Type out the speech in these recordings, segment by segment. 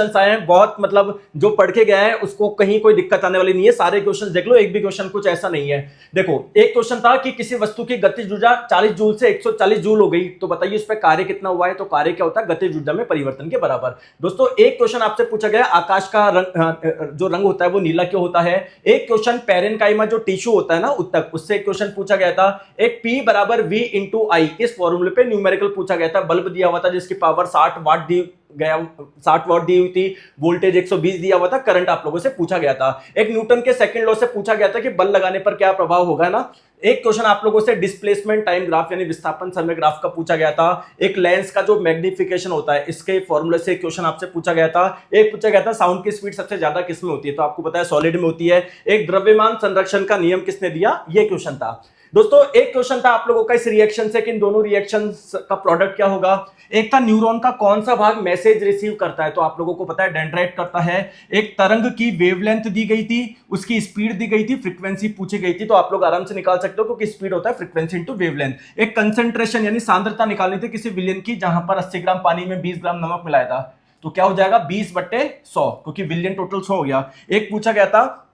Questions आए हैं बहुत, मतलब जो पढ़ के गया है उसको कहीं कोई दिक्कत आने वाली नहीं है। सारे क्वेश्चंस देख लो, एक भी क्वेश्चन कुछ ऐसा नहीं है। देखो, एक क्वेश्चन था कि किसी वस्तु की गतिज ऊर्जा 40 जूल से 140 जूल हो गई, तो बताइए उस पर कार्य कितना हुआ है। तो कार्य क्या होता है, गतिज ऊर्जा में परिवर्तन के बराबर। दोस्तों, एक क्वेश्चन आपसे पूछा गया आकाश का रंग, जो रंग होता है वो नीला क्यों होता है। एक क्वेश्चन पेरेनकाइमा जो टिश्यू होता है ना उत्तक, उससे एक क्वेश्चन पूछा गया था। एक P बराबर V इंटू आई, इस फॉर्मूले पे न्यूमेरिकल पूछा गया था। बल्ब दिया हुआ था जिसकी पावर 60 वाट दी गया, 60 वाट दी हुई थी, वोल्टेज 120 दिया हुआ था, करंट आप लोगों से पूछा गया था। एक न्यूटन के सेकंड लॉ से पूछा गया था कि बल लगाने पर क्या प्रभाव होगा ना। एक क्वेश्चन आप लोगों से डिस्प्लेसमेंट टाइम ग्राफ यानी विस्थापन समय ग्राफ का पूछा गया था। एक लेंस का जो मैग्निफिकेशन होता है इसके फॉर्मूले से क्वेश्चन आपसे पूछा गया था। एक पूछा गया था साउंड की स्पीड सबसे ज्यादा किस में होती है, तो आपको पता है सॉलिड में होती है। एक द्रव्यमान संरक्षण का नियम किसने दिया, ये क्वेश्चन था। दोस्तों, एक क्वेश्चन था आप लोगों का इस रिएक्शन से कि इन दोनों रिएक्शंस का प्रोडक्ट क्या होगा। एक था न्यूरॉन का कौन सा भाग मैसेज रिसीव करता है, तो आप लोगों को पता है डेंड्राइट करता है। एक तरंग की वेवलेंथ दी गई थी, उसकी स्पीड दी गई थी, फ्रीक्वेंसी पूछी गई थी, तो आप लोग आराम से निकाल सकते हो क्योंकि स्पीड होता है फ्रीक्वेंसी इंटू वेवलेंथ। एक कंसंट्रेशन यानी सांद्रता निकालनी थी किसी विलियन की, जहां पर 80 ग्राम पानी में 20 ग्राम नमक मिलाया था, तो क्या हो जाएगा 20/100, क्योंकि विलियन टोटल 100 हो गया। एक पूछा गया था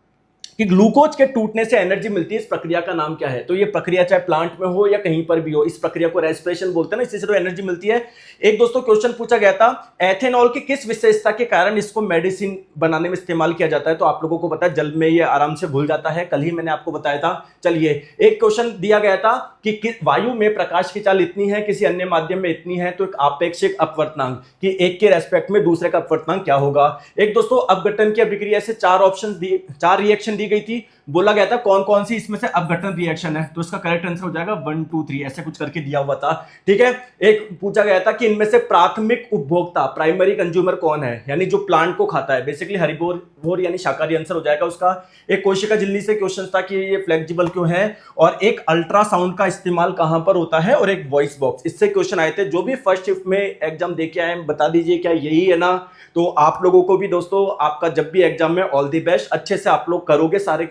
कि ग्लूकोज के टूटने से एनर्जी मिलती है, इस प्रक्रिया का नाम क्या है। तो ये प्रक्रिया चाहे प्लांट में हो या कहीं पर भी हो, इस प्रक्रिया को रेस्पिरेशन बोलते हैं ना, इसी से तो एनर्जी मिलती है। एक दोस्तों क्वेश्चन पूछा गया था एथेनॉल की किस विशेषता के कारण इसको मेडिसिन बनाने में इस्तेमाल किया जाता है, तो आप लोगों को पता है जल में ये आराम से घुल जाता है, कल ही मैंने आपको बताया था। चलिए, एक क्वेश्चन दिया गया था कि वायु में प्रकाश की चाल इतनी है, किसी अन्य माध्यम में इतनी है, तो एक आपेक्षिक अपवर्तनांक कि एक के रेस्पेक्ट में दूसरे का अपवर्तनांक क्या होगा। एक दोस्तों अपघटन की अभिक्रिया से 4 रिएक्शन दी गई थी, बोला गया था कौन कौन सी इसमें से अपघटन रिएक्शन है, तो इसका करेक्ट आंसर हो जाएगा 1 2 3, ऐसे कुछ करके दिया हुआ था। ठीक है, एक पूछा गया था कि इनमें से प्राथमिक उपभोक्ता प्राइमरी कंज्यूमर कौन है, यानी जो प्लांट को खाता है, बेसिकली हरिबोर यानी शाकाहारी आंसर हो जाएगा उसका। एक कोशिका झिल्ली से क्वेश्चन था कि ये फ्लेक्सिबल क्यों है, और एक अल्ट्रासाउंड का इस्तेमाल कहां पर होता है, और एक वॉइस बॉक्स, इससे क्वेश्चन आए थे। जो भी फर्स्ट शिफ्ट में एग्जाम दे के आए बता दीजिए क्या यही है ना। तो आप लोगों को भी दोस्तों आपका जब भी एग्जाम में ऑल द बेस्ट, अच्छे से आप लोग करोगे सारे